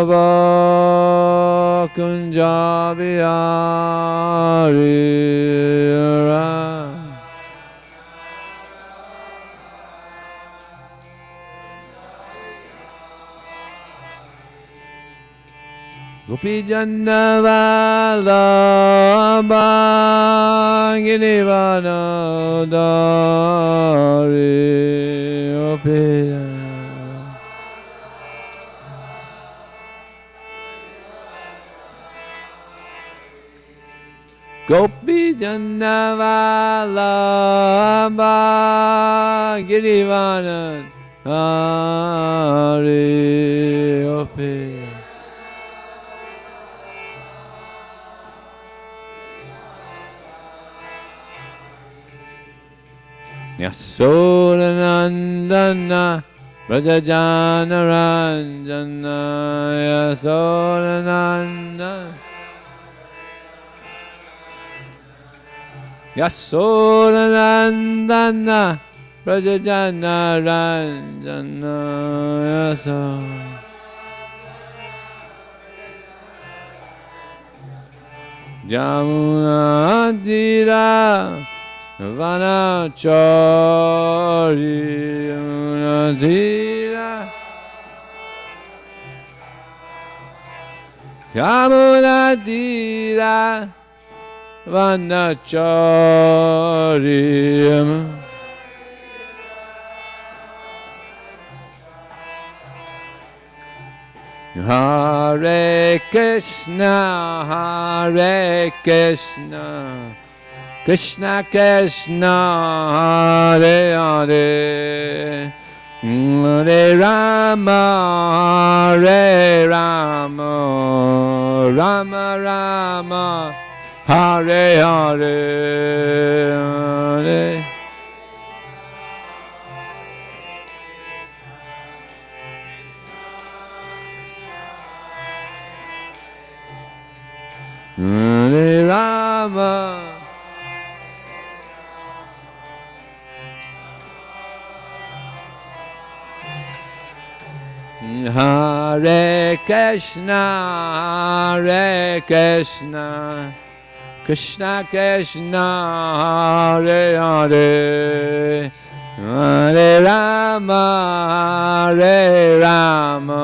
Radha Kunja Bihari Gopi Janna Vallabha Girivana Dari Gopi Gopi Janna Vallabha Girivana Dari Gopi Yasodanandana Brajajana Ranjana Yasodanandana Yasodanandana Brajajana Ranjana Yasodanandana Jamuna Tira Vanachari Unadhira Yamunadhira Vanachari Hare Krishna Hare Krishna Krishna Krishna Hare Hare Hare Rama Hare Rama Rama Rama Hare Hare Hare Hare Rama Hare Krishna, Hare Krishna, Krishna Krishna, Hare Hare, Hare Rama, Hare Rama,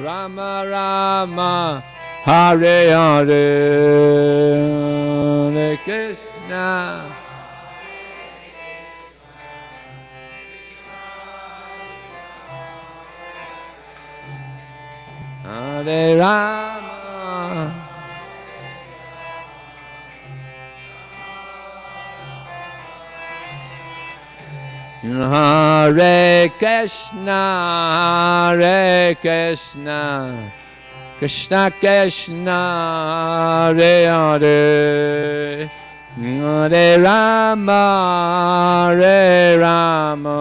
Rama Rama, Hare Hare, Hare Krishna. Hare Rama Hare Krishna Hare Krishna Krishna Krishna Hare Hare Hare Rama Hare Rama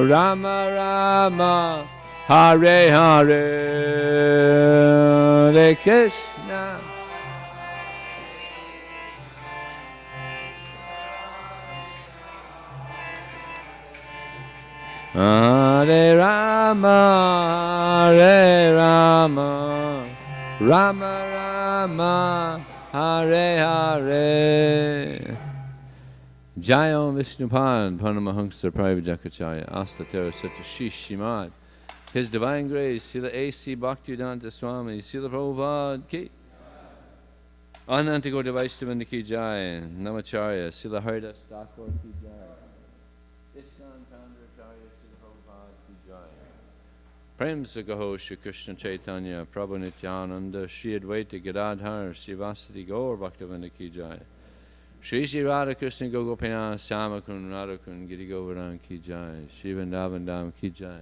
Rama Rama Hare Hare Hare Krishna Hare Rama Hare Rama Rama Rama Hare Hare Jayam Vishnupan Paramahamsa Prabhujakacharya Asta Tera Satya Shishimad His Divine Grace, Srila A.C. Bhaktivedanta Swami, Srila Prabhupada Ki. Ananta Gaudiya Vaishnavanda Ki Jai, Namacharya, Srila Haridas Thakur Ki Jai. Iskan Chandracharya, Srila Prabhupada Ki Jai. Prem Sagaho Shri Krishna Chaitanya, Prabhu Nityananda, Shri Advaita Gadadhar, Shri Vasadi Gaur Bhaktivedanta Ki Jai. Shri Shri Radha Krishna Gogopina, Samakun Radhakun, Giri Govardhan Ki Jai. Shri Vrindavandam Ki Jai.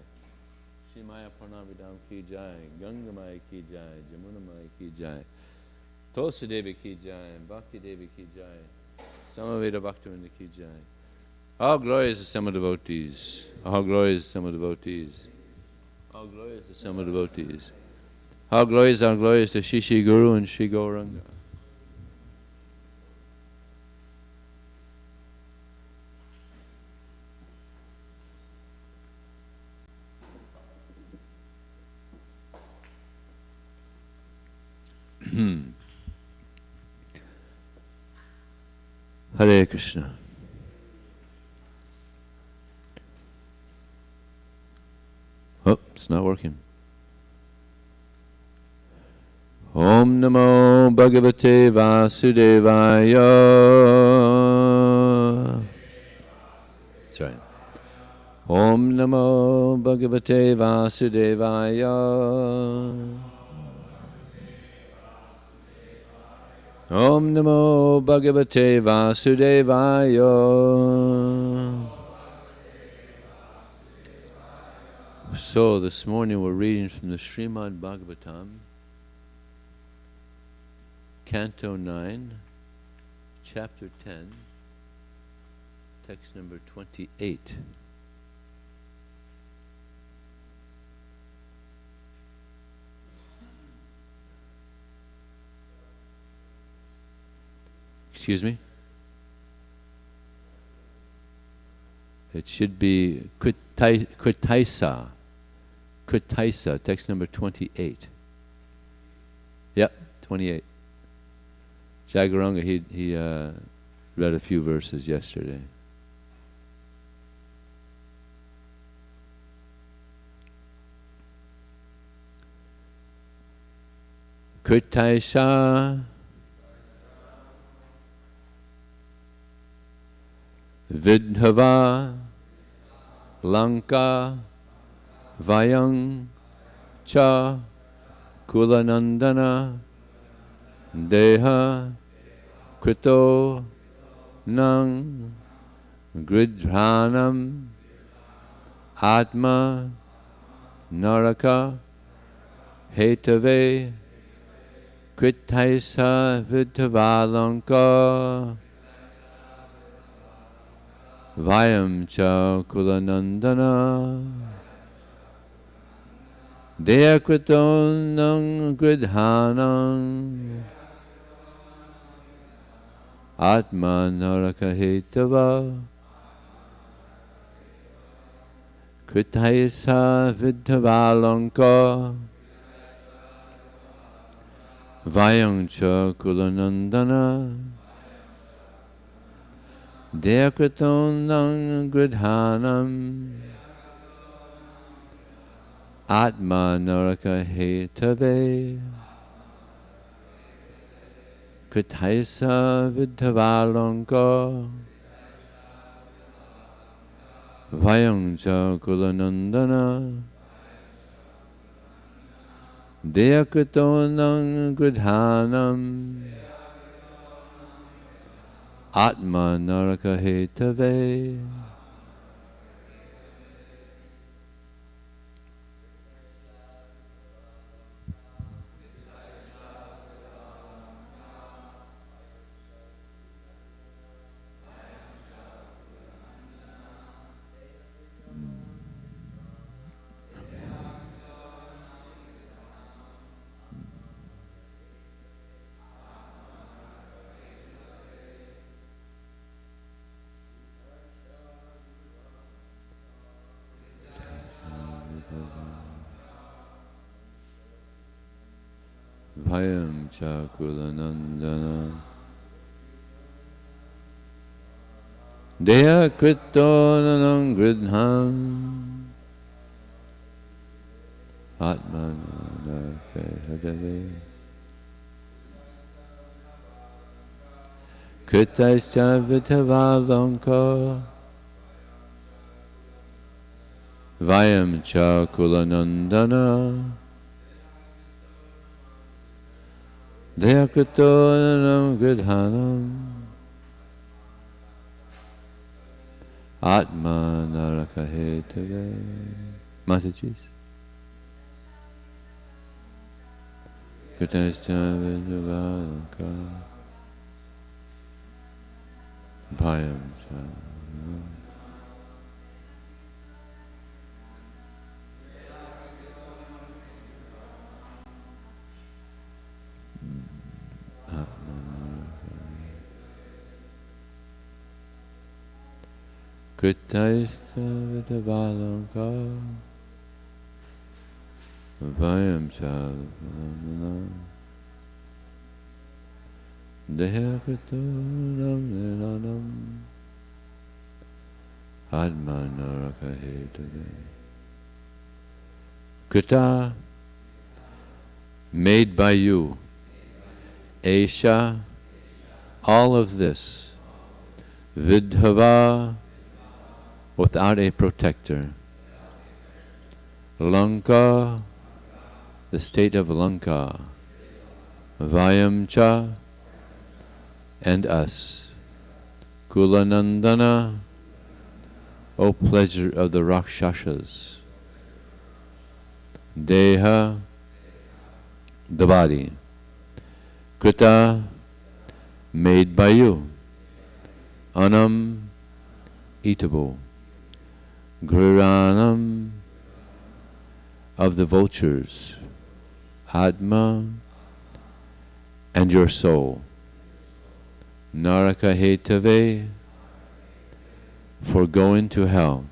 Shri Maya Purnavidam Ki Jai, Ganga Maya Ki Jai, Jamuna Maya Ki Jai, Tulsi Devi Ki Jai, Bhakti Devi Ki Jai, Samaveda Bhaktivinoda Ki Jai. How glorious the summer devotees, how glorious the summer devotees, how glorious the summer devotees, how glorious the Shishi Guru and Shri Gauranga. Hare Krishna. Oh, it's not working. Om Namo Bhagavate Vasudevaya. That's right. Om Namo Bhagavate Vasudevaya. Om Namo Bhagavate Vasudevaya. So this morning we're reading from the Srimad Bhagavatam, Canto 9, Chapter 10, text number 28. Excuse me? It should be Kritaisa. Kritaisa, text number 28. Yep, 28. Jagaranga, he read a few verses yesterday. Kritaisa Vidhava Lanka Vayang Cha Kulanandana Deha Krito Nang Gridhanam Atma Naraka Hetave Kritaisa Vidhavalanka Vayam Cha Kulanandana Deyakrito Nang Gridhanam Atma Naraka Hetava Kritaisa Vidhavalanka Vayam Cha Kulanandana Deyakrito Nang Gridhanam Atma Naraka Hetave Kritaisa Vidhavalanka Vayam Cha Kulanandana Deyakrito Nang Gridhanam Atma Naraka Hetave. Bhayam Cha Kulanandana Deya Krito Nanang Gridham Atma Naraka Hetave Kritaischa Vidhavalanka Vayam Cha Kulanandana Deyakrito Nanam Gridhanam Atma Naraka Hetave. Messages. Kritaischa Vidhavalanka Bhayam Cha Kritaischa Vidhavalanka Vayam Cha Dehakatunam niranam Adma naraka hetave. Krita, made by you. Esha, all of this. Vidhava, without a protector. Lanka, the state of Lanka. Vayamcha, and us. Kulanandana, O pleasure of the Rakshasas. Deha, the body. Krita, made by you. Anam, eatable. Griranam, of the vultures. Atma, and your soul. Naraka hetave, for going to hell.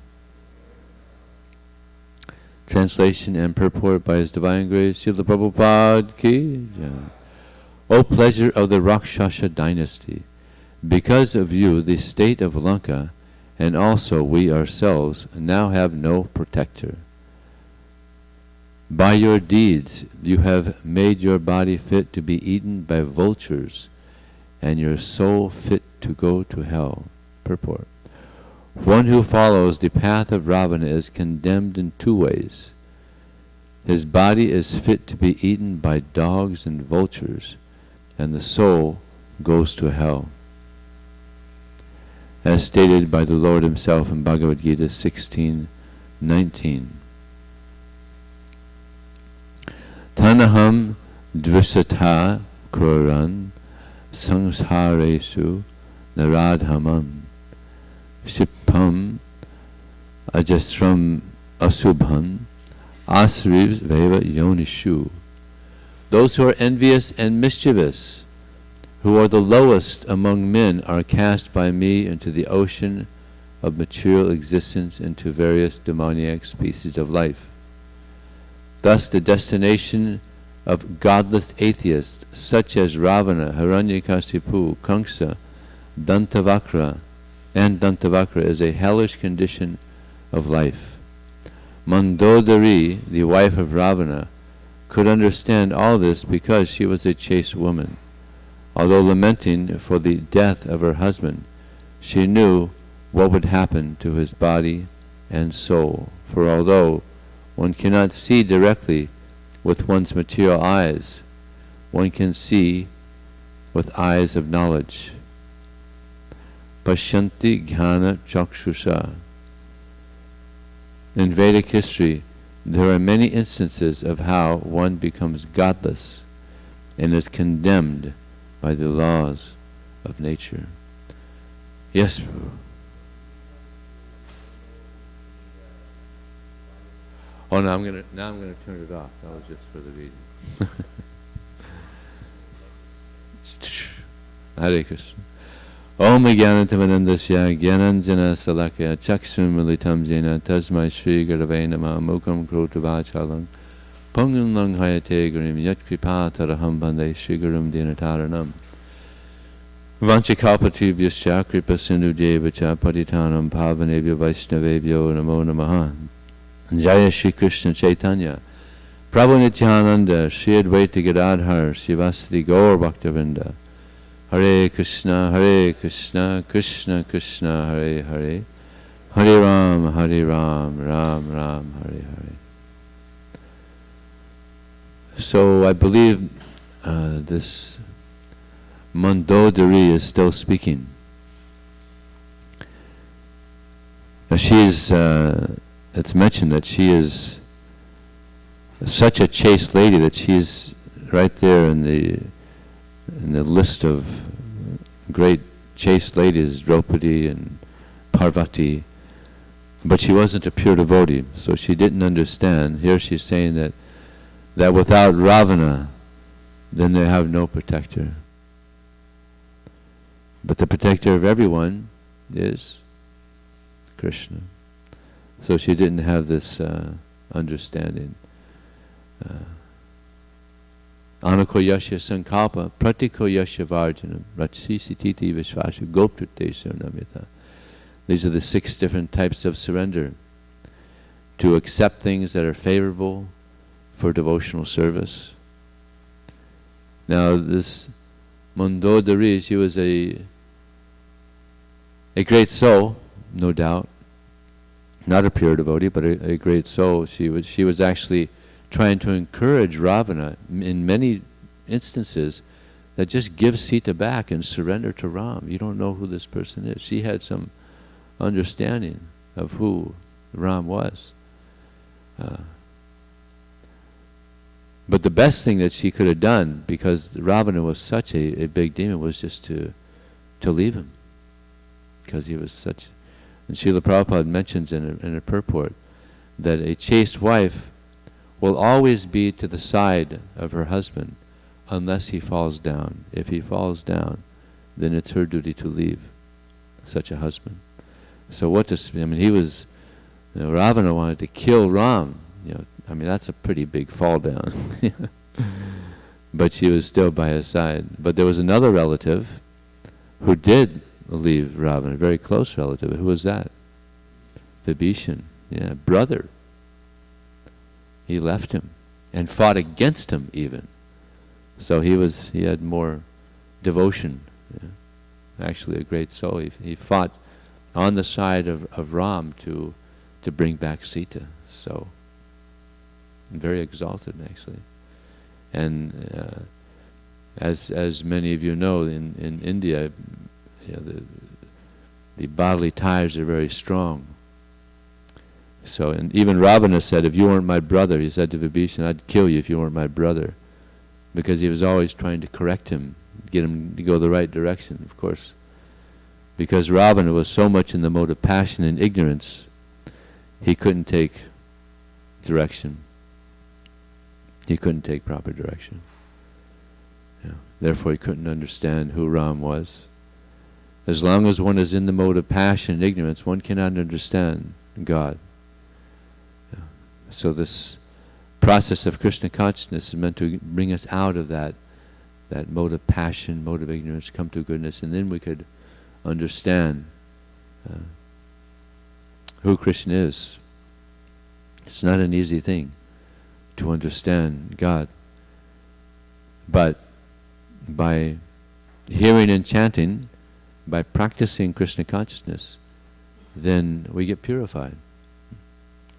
Translation and purport by His Divine Grace Srila Prabhupada ki jai. O pleasure of the Rakshasa dynasty, because of you the state of Lanka and also we ourselves now have no protector. By your deeds you have made your body fit to be eaten by vultures and your soul fit to go to hell. Purport. One who follows the path of Ravana is condemned in two ways. His body is fit to be eaten by dogs and vultures, and the soul goes to hell. As stated by the Lord Himself in Bhagavad Gita 16:19. Tanaham dvisatha kruran sangsharesu naradhamam Shipam ajastram asubhan asriv veva yonishu. Those who are envious and mischievous, who are the lowest among men, are cast by me into the ocean of material existence, into various demoniac species of life. Thus the destination of godless atheists such as Ravana, Hiranyakasipu, Kamsa, Dantavakra is a hellish condition of life. Mandodari, the wife of Ravana, could understand all this because she was a chaste woman. Although lamenting for the death of her husband, she knew what would happen to his body and soul. For although one cannot see directly with one's material eyes, one can see with eyes of knowledge. Pashyanti Jnana Chakshusha. In Vedic history, there are many instances of how one becomes godless and is condemned by the laws of nature. Yes, Prabhu. Oh, now I'm gonna turn it off. That was just for the reading. Hare Krishna. Om Jnanatamandasya Jnananjana Salakya Chakshum Militam Jena Tasmai Shri Gurave Namah Mukam Krotavachalam Pungam Langhayate Gurim Yat Kripataraham Bande Shri Gurum Dinataranam Vanchakalpatubhyascha Kripa Sindhu Devacha Patitanam Pavanebhyo Vaishnavebhyo Namo Namaha. Jaya Shri Krishna Chaitanya Prabhu Nityananda Shri Advaita Gadadhar Srivasati Gaur Bhaktavinda. Hare Krishna, Krishna Krishna, Hare Hare, Hare Ram, Ram Ram, Hare Hare. So I believe this Mandodari is still speaking. Now she is, it's mentioned that she is such a chaste lady that she is right there in the list of great chaste ladies, Draupadi and Parvati, but she wasn't a pure devotee, so she didn't understand. Here she's saying that without Ravana, then they have no protector. But the protector of everyone is Krishna. So she didn't have this understanding. Anukoyasya sankalpa pratikoyasya varjanam rachisi titi vishvasya goptrite saranamyata. These are the 6 different types of surrender. To accept things that are favorable for devotional service. Now this Mandodari, she was a great soul, no doubt. Not a pure devotee, but a great soul. She was actually trying to encourage Ravana in many instances that just give Sita back and surrender to Ram. You don't know who this person is. She had some understanding of who Ram was. But the best thing that she could have done, because Ravana was such a big demon, was just to leave him. Because he was such... And Srila Prabhupada mentions in a purport that a chaste wife will always be to the side of her husband unless he falls down. If he falls down, then it's her duty to leave such a husband. So what does... I mean, he was... Ravana wanted to kill Ram. I mean, that's a pretty big fall down. But she was still by his side. But there was another relative who did leave Ravana, a very close relative. Who was that? Vibhishan, brother. He left him and fought against him even. So he had more devotion. Actually a great soul. He fought on the side of Ram to bring back Sita. So very exalted actually. And as many of you know, in India, the bodily ties are very strong. So, and even Ravana said, if you weren't my brother, he said to Vibhishan, I'd kill you if you weren't my brother. Because he was always trying to correct him, get him to go the right direction, of course. Because Ravana was so much in the mode of passion and ignorance, he couldn't take direction. He couldn't take proper direction. Therefore he couldn't understand who Ram was. As long as one is in the mode of passion and ignorance, one cannot understand God. So this process of Krishna consciousness is meant to bring us out of that mode of passion, mode of ignorance, come to goodness, and then we could understand who Krishna is. It's not an easy thing to understand God. But by hearing and chanting, by practicing Krishna consciousness, then we get purified.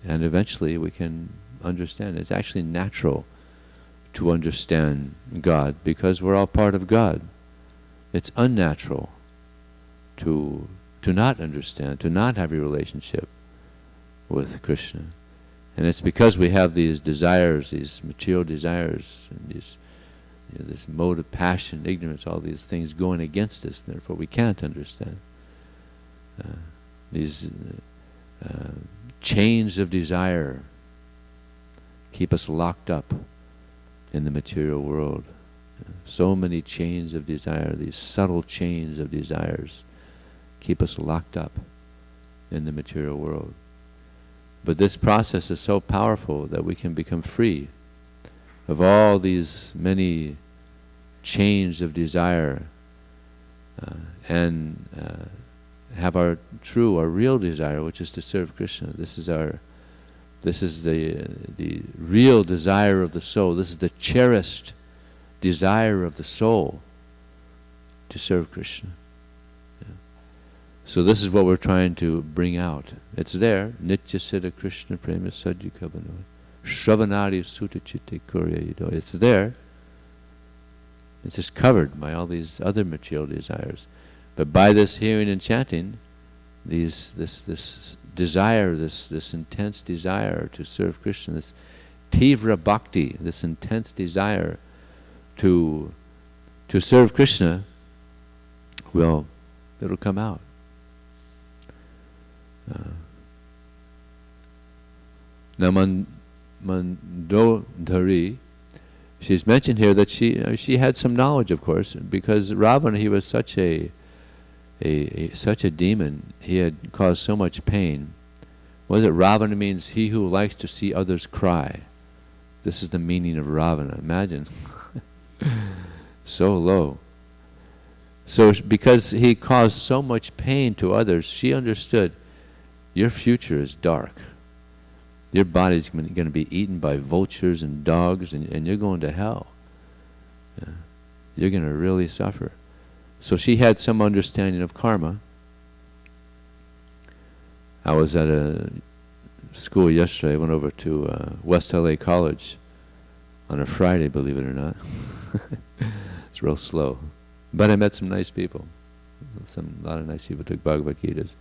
And eventually we can understand. It's actually natural to understand God because we're all part of God. It's unnatural to not understand, to not have a relationship with Krishna. And it's because we have these desires, these material desires, and these, this mode of passion, ignorance, all these things going against us, and therefore we can't understand. These chains of desire keep us locked up in the material world. So many chains of desire, these subtle chains of desires, keep us locked up in the material world. But this process is so powerful that we can become free of all these many chains of desire and have our real desire, which is to serve Krishna. This is the real desire of the soul. This is the cherished desire of the soul to serve Krishna. So this is what we're trying to bring out. It's there. Nitya Siddha Krishna Prema Sajjikavano. Shravanari Sutta Chitte Kurya. It's there. It's just covered by all these other material desires. But by this hearing and chanting, this desire, this intense desire to serve Krishna, this tivra bhakti, this intense desire to serve Krishna, it'll come out. Now Mandodari, she's mentioned here that she had some knowledge, of course, because Ravana, he was such a demon. He had caused so much pain. What is it? Ravana means he who likes to see others cry. This is the meaning of Ravana. Imagine. So low. So because he caused so much pain to others, she understood, your future is dark. Your body's going to be eaten by vultures and dogs, and you're going to hell. Yeah. You're going to really suffer. So she had some understanding of karma. I was at a school yesterday. I went over to West LA College on a Friday, believe it or not. It's real slow. But I met some nice people. A lot of nice people took Bhagavad Gitas.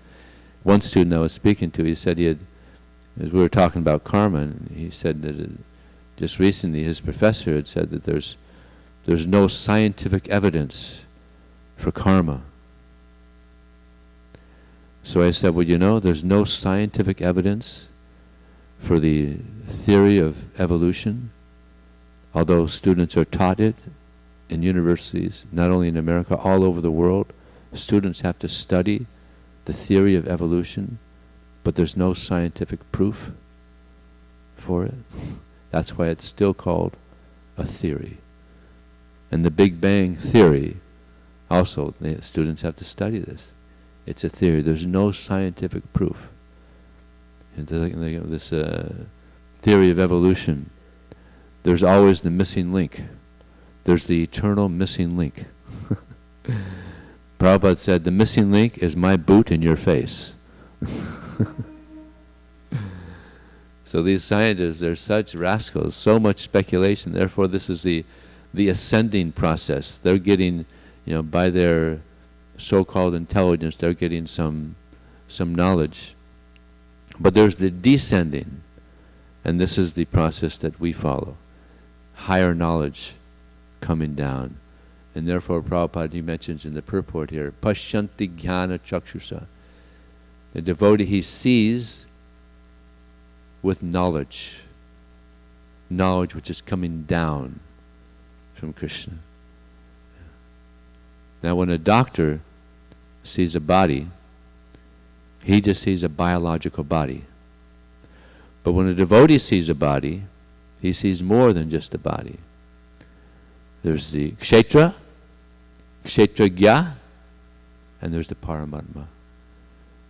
One student I was speaking to, he said as we were talking about karma, and he said that just recently his professor had said that there's no scientific evidence for karma. So I said, well, there's no scientific evidence for the theory of evolution, although students are taught it in universities, not only in America, all over the world. Students have to study the theory of evolution, but there's no scientific proof for it. That's why it's still called a theory. And the Big Bang theory, also, the students have to study this. It's a theory. There's no scientific proof. And this theory of evolution, there's always the missing link. There's the eternal missing link. Prabhupada said, the missing link is my boot in your face. So these scientists, they're such rascals, so much speculation. Therefore, this is the ascending process. They're getting, by their so-called intelligence, they're getting some knowledge. But there's the descending, and this is the process that we follow. Higher knowledge coming down. And therefore, Prabhupada, he mentions in the purport here, Pashyanti Jnana Chakshusa. The devotee, he sees with knowledge which is coming down from Krishna. Now when a doctor sees a body, he just sees a biological body. But when a devotee sees a body, he sees more than just a body. There's the kshetra, kshetragya, and there's the paramatma.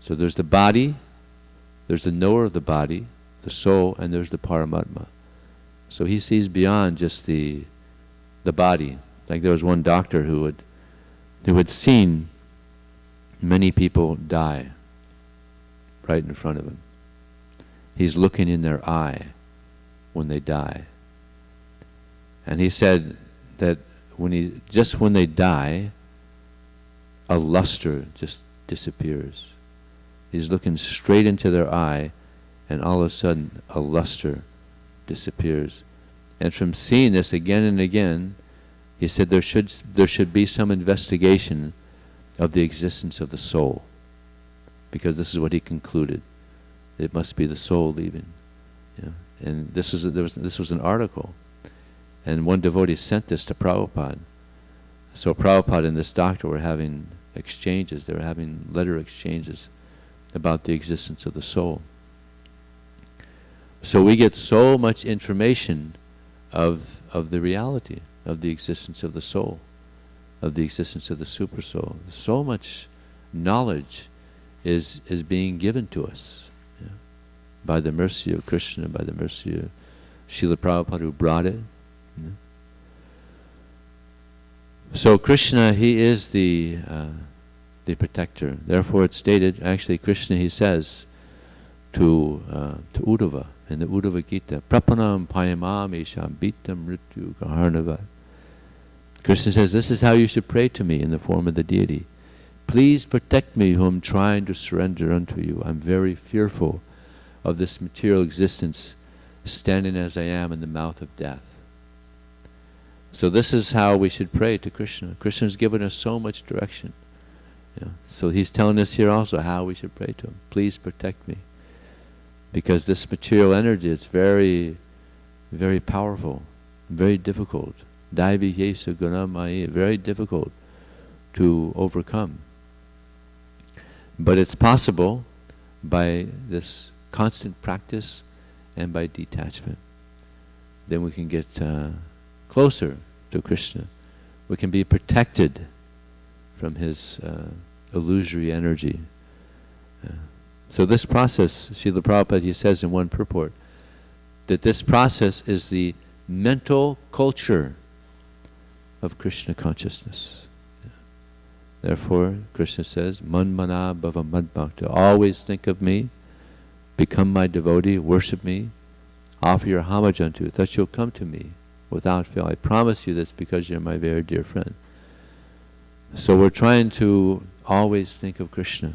So there's the body, there's the knower of the body, the soul, and there's the paramatma. So he sees beyond just the body. Like there was one doctor who had seen many people die right in front of him. He's looking in their eye when they die. And he said that when they die, a luster just disappears. He's looking straight into their eye, and all of a sudden a luster disappears. And from seeing this again and again, he said there should be some investigation of the existence of the soul, because this is what he concluded. It must be the soul leaving. And this was an article, and one devotee sent this to Prabhupada. So Prabhupada and this doctor were having exchanges. They were having letter exchanges about the existence of the soul. So we get so much information of the reality of the existence of the soul, of the existence of the super soul. So much knowledge is being given to us, by the mercy of Krishna, by the mercy of Srila Prabhupada, who brought it. So Krishna, he is the protector. Therefore it's stated, actually Krishna, he says to Uddhava in the Uddhava Gita, Prapanam payamami shambhitam mrityu gaharnava. Krishna says, this is how you should pray to me in the form of the deity. Please protect me, who am trying to surrender unto you. I'm very fearful of this material existence, standing as I am in the mouth of death. So this is how we should pray to Krishna. Krishna has given us so much direction. So he's telling us here also how we should pray to him. Please protect me. Because this material energy, it's very, very powerful, very difficult. Daivi yesa gunamaya, very difficult to overcome. But it's possible by this constant practice and by detachment. Then we can get closer to Krishna we can be protected from his illusory energy. So this process, Srila Prabhupada, he says in one purport, that this process is the mental culture of Krishna consciousness. Therefore, Krishna says, Man mana bhava mad bhakta. Always think of me, become my devotee, worship me, offer your homage unto, thus you'll come to me without fail. I promise you this because you're my very dear friend. So we're trying to always think of Krishna.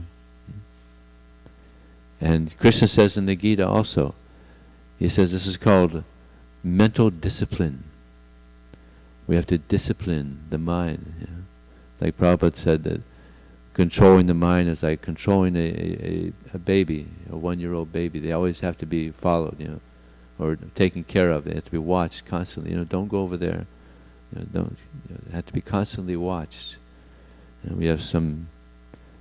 And Krishna says in the Gita also, he says this is called mental discipline. We have to discipline the mind. You know? Like Prabhupada said that controlling the mind is like controlling a baby, a 1-year-old baby. They always have to be followed, you know, or taken care of. They have to be watched constantly. You know, don't go over there. You know, don't. You know, they have to be constantly watched. And we have some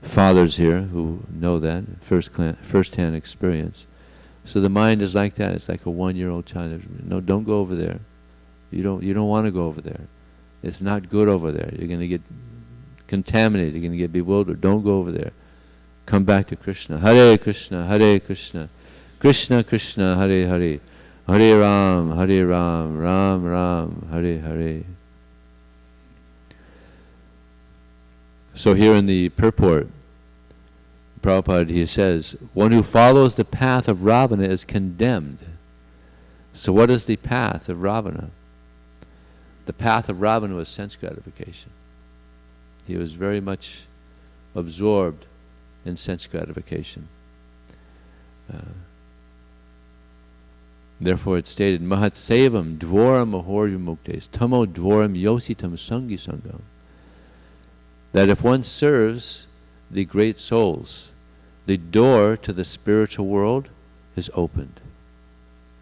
fathers here who know that first-hand experience. So the mind is like that. It's like a 1-year-old child. No, don't go over there. You don't want to go over there. It's not good over there. You're going to get contaminated. You're going to get bewildered. Don't go over there. Come back to Krishna. Hare Krishna, Hare Krishna, Krishna Krishna, Hare Hare, Hare Ram, Ram Ram, Hare Hare. So here in the purport, Prabhupada, he says, one who follows the path of Ravana is condemned. So what is the path of Ravana? The path of Ravana was sense gratification. He was very much absorbed in sense gratification. Therefore it's stated, Mahat Sevam Dvaram Mahorya Muktes Tamo Dvaram Yositam Sangi Sangam. That if one serves the great souls, the door to the spiritual world is opened.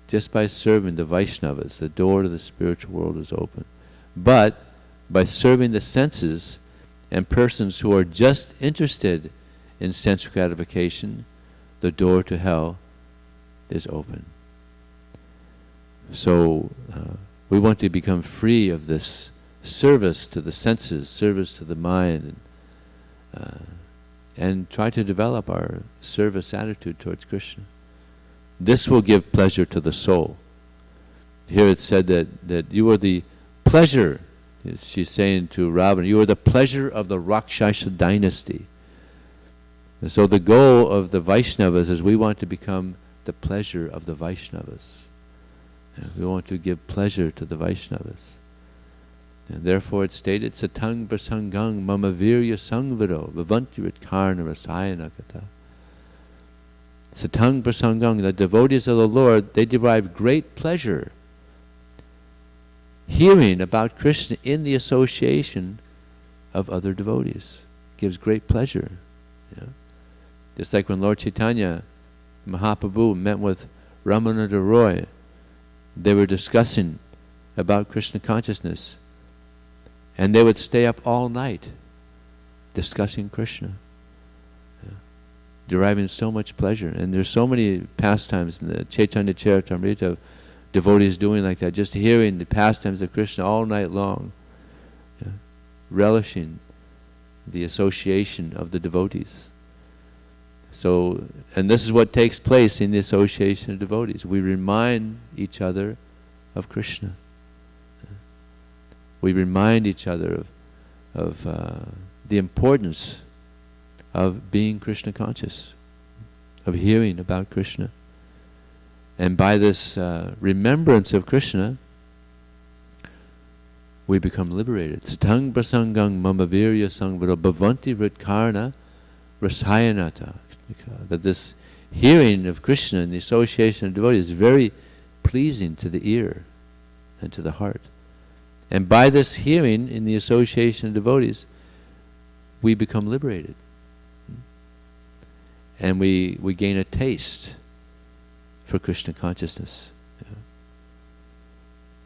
Just by serving the Vaishnavas, the door to the spiritual world is open. But by serving the senses and persons who are just interested in sense gratification, the door to hell is open. So we want to become free of this service to the senses, service to the mind, and try to develop our service attitude towards Krishna. This will give pleasure to the soul. Here it's said that you are the pleasure, she's saying to Ravana, you are the pleasure of the Rakshasa dynasty. And so the goal of the Vaishnavas is we want to become the pleasure of the Vaishnavas. We want to give pleasure to the Vaishnavas. And therefore it's stated, Satang prasangang mama virya sangviro vivantirit karna rasayana kata. Satang prasangang, the devotees of the Lord, they derive great pleasure hearing about Krishna in the association of other devotees. Gives great pleasure. You know? Just like when Lord Chaitanya Mahaprabhu met with Ramananda Roy, they were discussing about Krishna consciousness, and they would stay up all night discussing Krishna, deriving so much pleasure. And there's so many pastimes in the Chaitanya Charitamrita of devotees doing like that, just hearing the pastimes of Krishna all night long, relishing the association of the devotees. So, and this is what takes place in the association of devotees. We remind each other of Krishna. We remind each other of the importance of being Krishna conscious, of hearing about Krishna. And by this remembrance of Krishna, we become liberated. Satang prasangang mama virya sangvara bhavanti vritkarna rasayanata. That this hearing of Krishna and the association of devotees is very pleasing to the ear and to the heart. And by this hearing in the association of devotees, we become liberated. And we gain a taste for Krishna consciousness.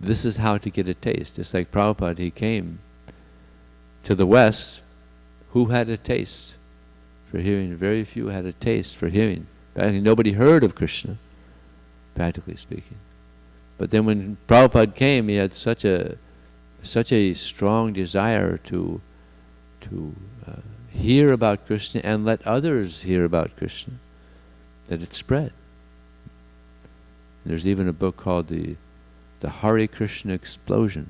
This is how to get a taste. Just like Prabhupada, he came to the West. Who had a taste for hearing? Very few had a taste for hearing. Practically nobody heard of Krishna, practically speaking. But then when Prabhupada came, he had such a such a strong desire to hear about Krishna and let others hear about Krishna, that it spread. There's even a book called the Hare Krishna Explosion.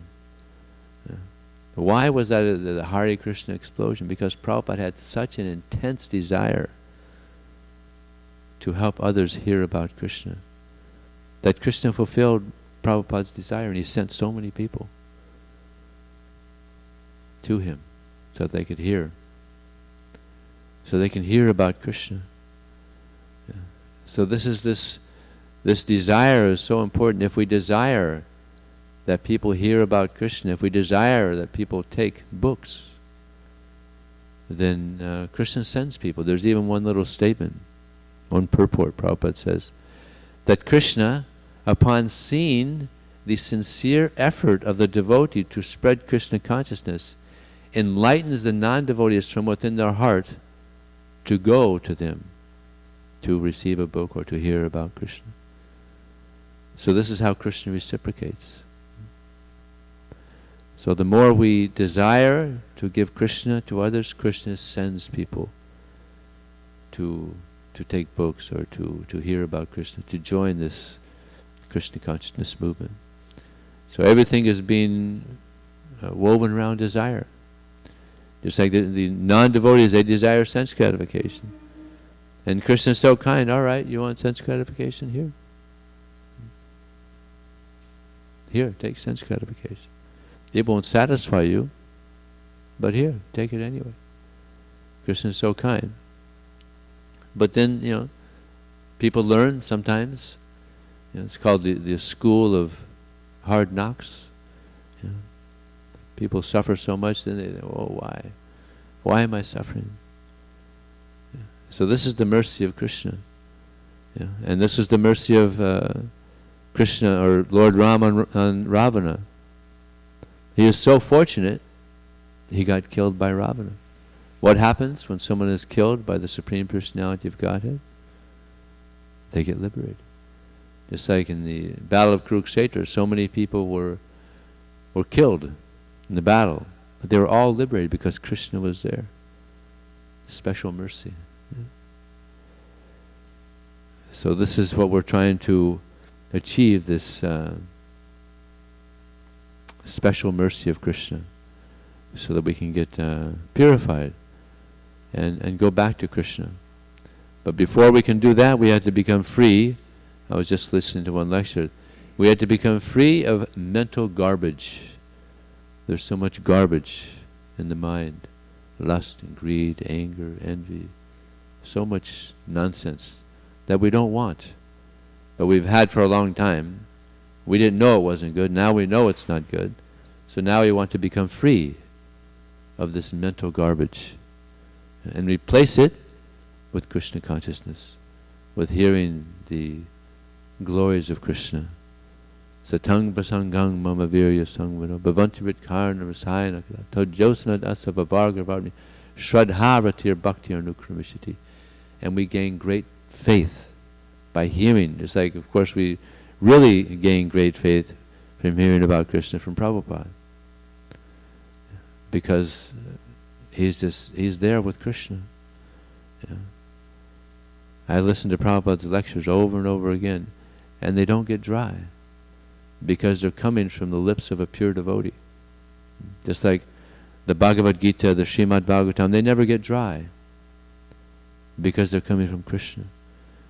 Why was that the Hare Krishna explosion? Because Prabhupada had such an intense desire to help others hear about Krishna, that Krishna fulfilled Prabhupada's desire, and he sent so many people to him so that they could hear. So they can hear about Krishna. Yeah. So this desire is so important. If we desire that people hear about Krishna, if we desire that people take books, then Krishna sends people. There's even one little statement, one purport, Prabhupada says, that Krishna, upon seeing the sincere effort of the devotee to spread Krishna consciousness, enlightens the non-devotees from within their heart to go to them to receive a book or to hear about Krishna. So this is how Krishna reciprocates. So the more we desire to give Krishna to others, Krishna sends people to take books or to hear about Krishna, to join this Krishna consciousness movement. So everything is being woven around desire. Just like the non-devotees, they desire sense gratification. And Krishna is so kind, all right, you want sense gratification? Here. Here, take sense gratification. It won't satisfy you, but here, take it anyway. Krishna is so kind. But then, people learn sometimes. It's called the school of hard knocks. People suffer so much, then they think, oh, why? Why am I suffering? Yeah. So this is the mercy of Krishna. Yeah. And this is the mercy of Krishna or Lord Rama on Ravana. He is so fortunate, he got killed by Ravana. What happens when someone is killed by the Supreme Personality of Godhead? They get liberated. Just like in the Battle of Kurukshetra, so many people were killed in the battle, but they were all liberated because Krishna was there. Special mercy. Yeah. So this is what we're trying to achieve, this special mercy of Krishna, so that we can get purified and go back to Krishna. But before we can do that, we have to become free. I was just listening to one lecture. We have to become free of mental garbage. There's so much garbage in the mind. Lust and greed, anger, envy. So much nonsense that we don't want. But we've had for a long time. We didn't know it wasn't good. Now we know it's not good. So now we want to become free of this mental garbage and replace it with Krishna consciousness, with hearing the glories of Krishna. Satang prasangang mama virya sangvino bhavanti ritkarna rasayana tadjosana dasa vavarga varmi shradharatir bhakti anukramishati. And we gain great faith by hearing. Just like, of course, we really gain great faith from hearing about Krishna from Prabhupada. Because he's there with Krishna. Yeah. I listen to Prabhupada's lectures over and over again, and they don't get dry, because they're coming from the lips of a pure devotee. Just like the Bhagavad Gita, the Srimad Bhagavatam, they never get dry, because they're coming from Krishna.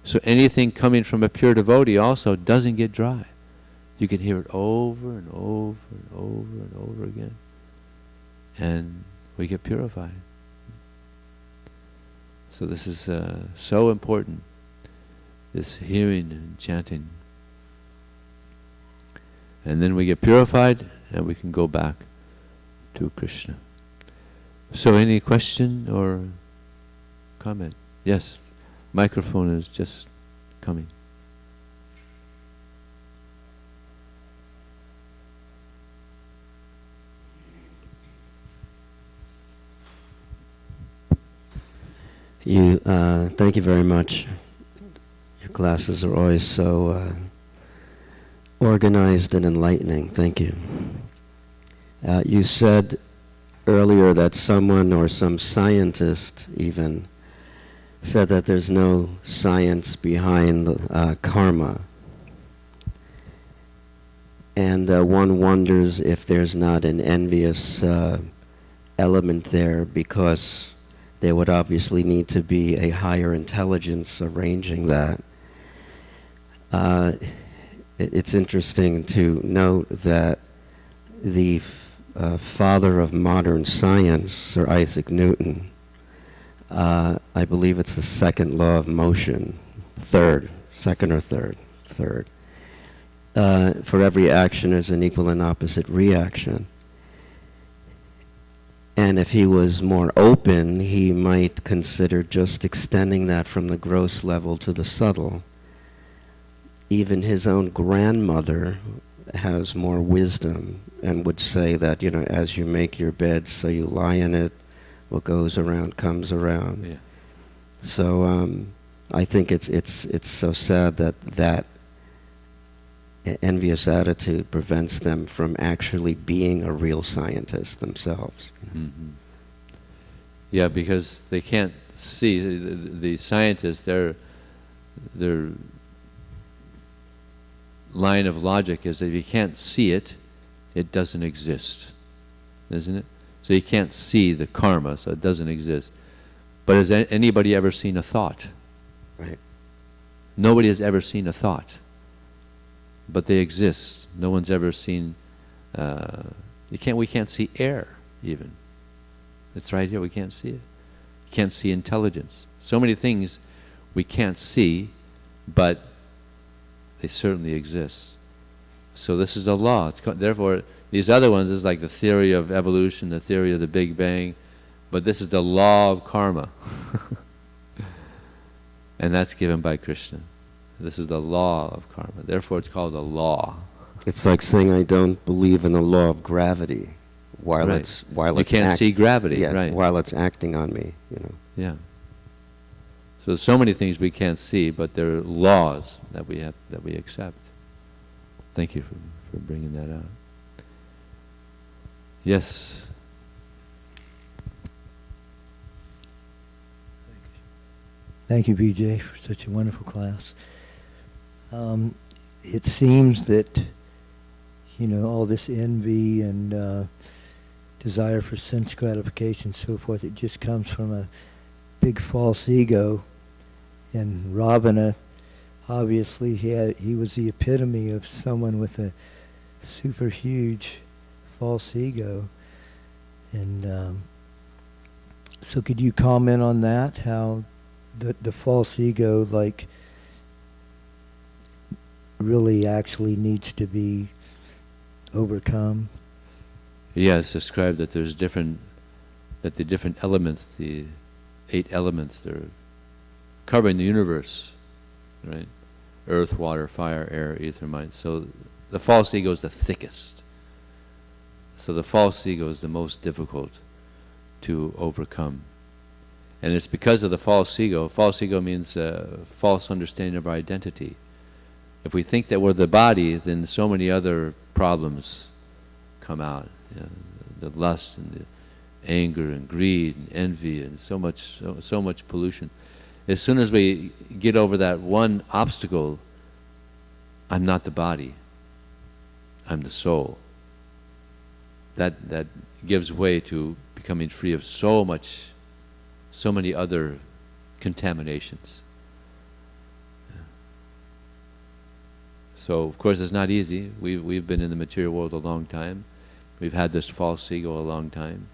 So anything coming from a pure devotee also doesn't get dry. You can hear it over and over and over and over again. And we get purified. So this is so important, this hearing and chanting. And then we get purified and we can go back to Krishna. So any question or comment? Yes, microphone is just coming. Thank you very much. Your classes are always so organized and enlightening. Thank you. You said earlier that someone or some scientist even said that there's no science behind karma. And one wonders if there's not an envious element there, because there would obviously need to be a higher intelligence arranging that. It's interesting to note that the father of modern science, Sir Isaac Newton, I believe it's the second law of motion, second or third. For every action there's an equal and opposite reaction. And if he was more open, he might consider just extending that from the gross level to the subtle. Even his own grandmother has more wisdom and would say that, as you make your bed, so you lie in it, what goes around comes around. Yeah. So I think it's so sad that envious attitude prevents them from actually being a real scientist themselves. Mm-hmm. Yeah, because they can't see the scientists. Their line of logic is that if you can't see it, it doesn't exist, isn't it? So you can't see the karma, so it doesn't exist. But has anybody ever seen a thought? Right. Nobody has ever seen a thought. But they exist. No one's ever seen. We can't see air even. It's right here. We can't see it. You can't see intelligence. So many things we can't see, but they certainly exist. So this is a law. Therefore, these other ones is like the theory of evolution, the theory of the Big Bang, but this is the law of karma, and that's given by Krishna. This is the law of karma. Therefore, it's called a law. It's like saying I don't believe in the law of gravity, while right. you can't see gravity, yeah, right? While it's acting on me, Yeah. So many things we can't see, but there are laws that we accept. Thank you for bringing that out. Yes. Thank you, Vijay, for such a wonderful class. It seems that, all this envy and desire for sense gratification and so forth, it just comes from a big false ego. And Ravana, obviously, he was the epitome of someone with a super huge false ego. And so could you comment on that, how the false ego, really actually needs to be overcome? Yeah, it's described that the different elements, the 8 elements, they're covering the universe, right? Earth, water, fire, air, ether, mind. So the false ego is the thickest. So the false ego is the most difficult to overcome. And it's because of the false ego. False ego means false understanding of our identity. If we think that we're the body, then so many other problems come out. The lust and the anger and greed and envy and so much pollution. As soon as we get over that one obstacle, I'm not the body, I'm the soul. That gives way to becoming free of so many other contaminations. So of course it's not easy. We've been in the material world a long time. We've had this false ego a long time.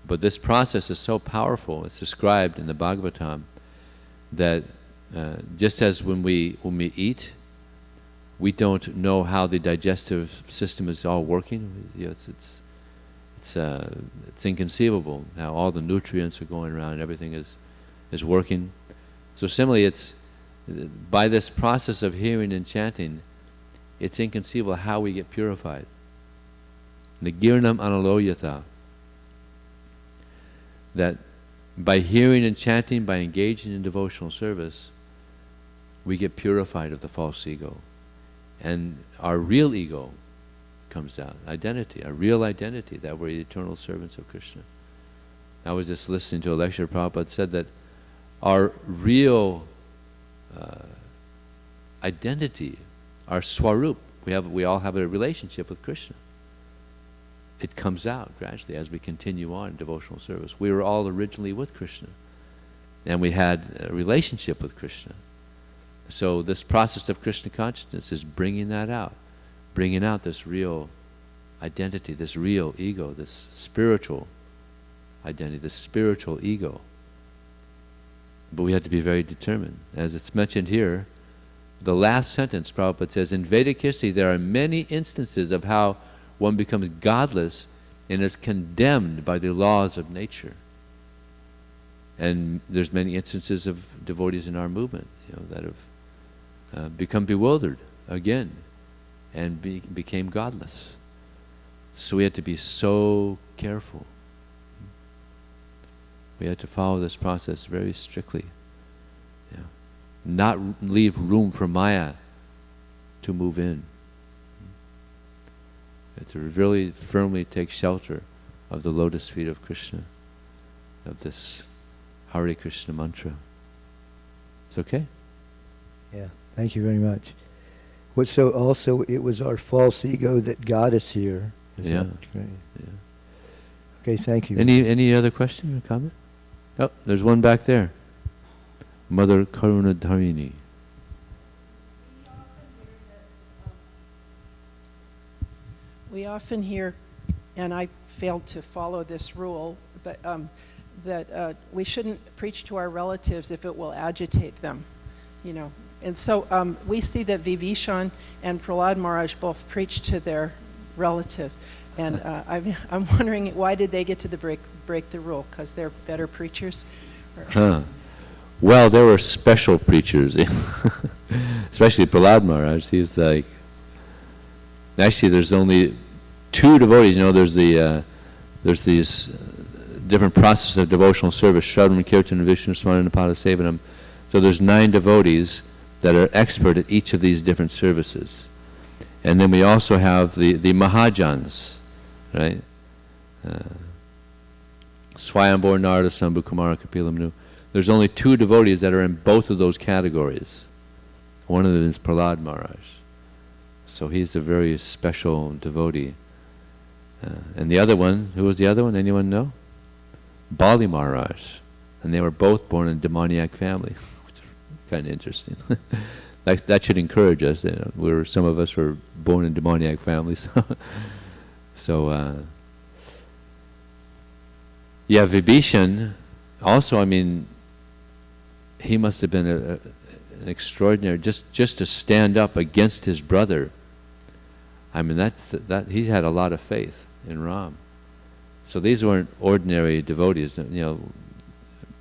But this process is so powerful. It's described in the Bhagavatam that just as when we eat, we don't know how the digestive system is all working. It's inconceivable how all the nutrients are going around and everything is working. So similarly, it's by this process of hearing and chanting, it's inconceivable how we get purified. Nagirnam analoyata. That by hearing and chanting, by engaging in devotional service, we get purified of the false ego. And our real ego comes out. Identity, a real identity, that we're the eternal servants of Krishna. I was just listening to a lecture. Prabhupada said that our real identity, our swarup, we all have a relationship with Krishna. It comes out gradually as we continue on in devotional service. We were all originally with Krishna, and we had a relationship with Krishna. So this process of Krishna consciousness is bringing that out, bringing out this real identity, this real ego, this spiritual identity, this spiritual ego. But we have to be very determined. As it's mentioned here, the last sentence, Prabhupada says, in Vedic history there are many instances of how one becomes godless and is condemned by the laws of nature. And there's many instances of devotees in our movement, that have become bewildered again and became godless. So we have to be so careful. We have to follow this process very strictly. Not leave room for Maya to move in. We have to really firmly take shelter of the lotus feet of Krishna, of this Hare Krishna mantra. It's okay? Yeah, thank you very much. So also, it was our false ego that got us here. Is Yeah. that right? Yeah. Okay, thank you. Any other question or comment? Oh, there's one back there. Mother Karuna Dharini. We often hear, and I failed to follow this rule, but that we shouldn't preach to our relatives if it will agitate them, And so we see that Vibhishan and Prahlad Maharaj both preached to their relative. And I'm wondering, why did they get to break the rule? Because they're better preachers? Well, there were special preachers, especially Prahlad Maharaj. He's like, actually there's only two devotees. There's these different processes of devotional service, Shravan, Kirtan, Vishnu Smarana, and Padasevanam. So there's 9 devotees that are expert at each of these different services. And then we also have the Mahajans, right? Swayambhur, Narada, Sambhu, Kumara, Kapila, Manu. There's only 2 devotees that are in both of those categories. One of them is Prahlad Maharaj. So he's a very special devotee. And the other one, who was the other one? Anyone know? Bali Maharaj. And they were both born in a demoniac family, which is kind of interesting. That should encourage us. Some of us were born in demoniac families. Yeah, Vibhishan, also, he must have been an extraordinary, just to stand up against his brother. He had a lot of faith in Ram. So these weren't ordinary devotees.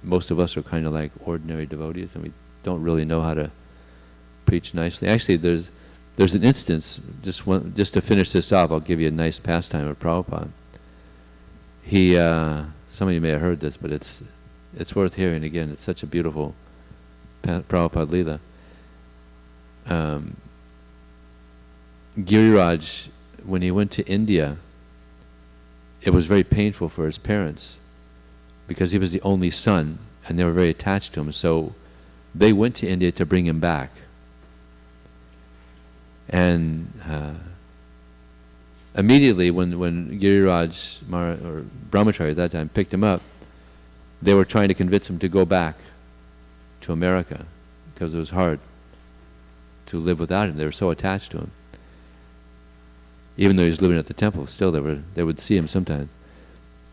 Most of us are kind of like ordinary devotees, and we don't really know how to preach nicely. Actually, there's an instance, just to finish this off, I'll give you a nice pastime of Prabhupada. Some of you may have heard this, but it's worth hearing again. It's such a beautiful Prabhupada Leela. Giriraj, when he went to India, it was very painful for his parents because he was the only son and they were very attached to him. So they went to India to bring him back. And immediately when Giriraj or Brahmachari at that time picked him up, they were trying to convince him to go back to America because it was hard to live without him. They were so attached to him. Even though he was living at the temple, still they would see him sometimes.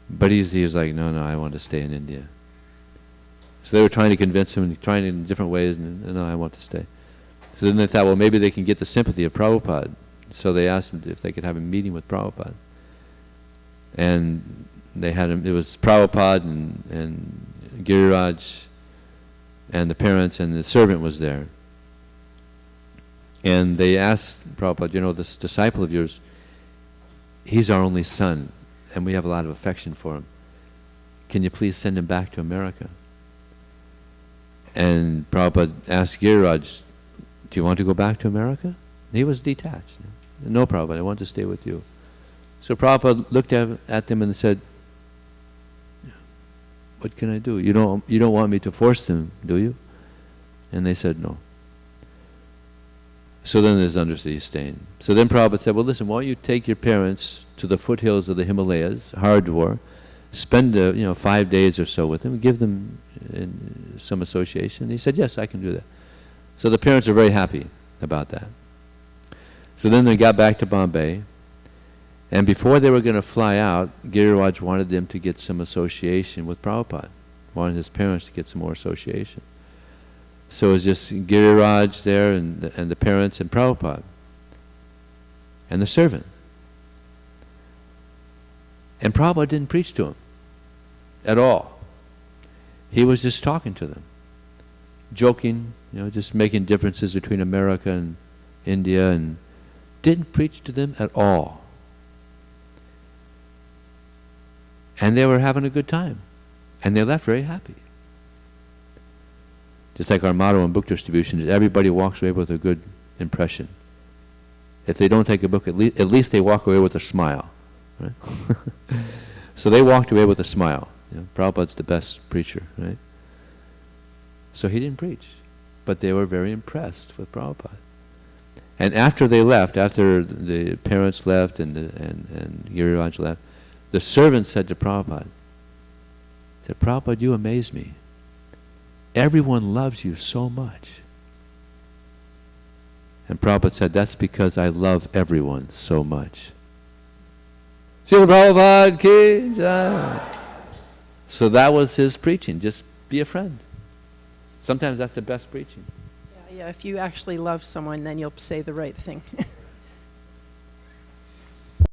But he was like, no, I want to stay in India. So they were trying to convince him, trying in different ways, and no, I want to stay. So then they thought, well, maybe they can get the sympathy of Prabhupada. So they asked him if they could have a meeting with Prabhupada. And they had him, it was Prabhupada and Giriraj and the parents and the servant was there. And they asked Prabhupada, this disciple of yours, he's our only son, and we have a lot of affection for him. Can you please send him back to America? And Prabhupada asked Giriraj, do you want to go back to America? He was detached. No, Prabhupada, I want to stay with you. So Prabhupada looked at them and said, what can I do? You don't want me to force them, do you? And they said no. So then there's understood staying. So then Prabhupada said, well, listen, why don't you take your parents to the foothills of the Himalayas, Hardwar, spend 5 days or so with them, give them some association. He said, yes, I can do that. So the parents are very happy about that. So then they got back to Bombay, and before they were going to fly out, Giriraj wanted them to get some association with Prabhupada, wanted his parents to get some more association. So it was just Giriraj there and the parents and Prabhupada and the servant. And Prabhupada didn't preach to him at all. He was just talking to them, joking, just making differences between America and India, and didn't preach to them at all. And they were having a good time. And they left very happy. Just like our motto in book distribution is everybody walks away with a good impression. If they don't take a book, at least they walk away with a smile. Right? So they walked away with a smile. Prabhupada's the best preacher, right? So he didn't preach. But they were very impressed with Prabhupada. And after they left, after the parents left and Giriraj left, the servant said to Prabhupada, Prabhupada, you amaze me. Everyone loves you so much. And Prabhupada said, that's because I love everyone so much. Srila Prabhupada ki jai. So that was his preaching. Just be a friend. Sometimes that's the best preaching. Yeah, if you actually love someone, then you'll say the right thing.